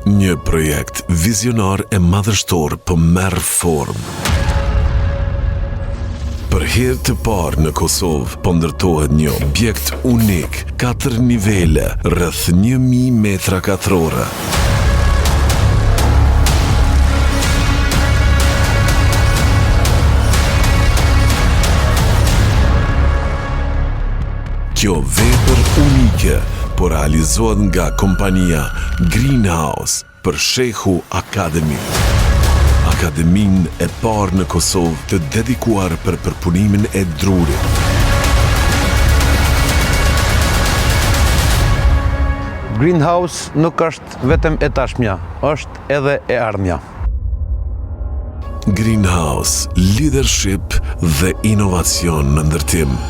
Një projekt vizionar e madhështor po merr formë. Për herë të parë në Kosovë po ndërtohet një objekt unik, 4 nivele, rreth 1000 metra katrore. Kjo vepër unike po realizohet nga kompania Greenhouse për Shehu Academy. Akademinë e parë në Kosovë të dedikuar për përpunimin e drurit. Greenhouse nuk është vetëm e tashmja, është edhe e ardhmja. Greenhouse, leadership dhe inovacion në ndërtim.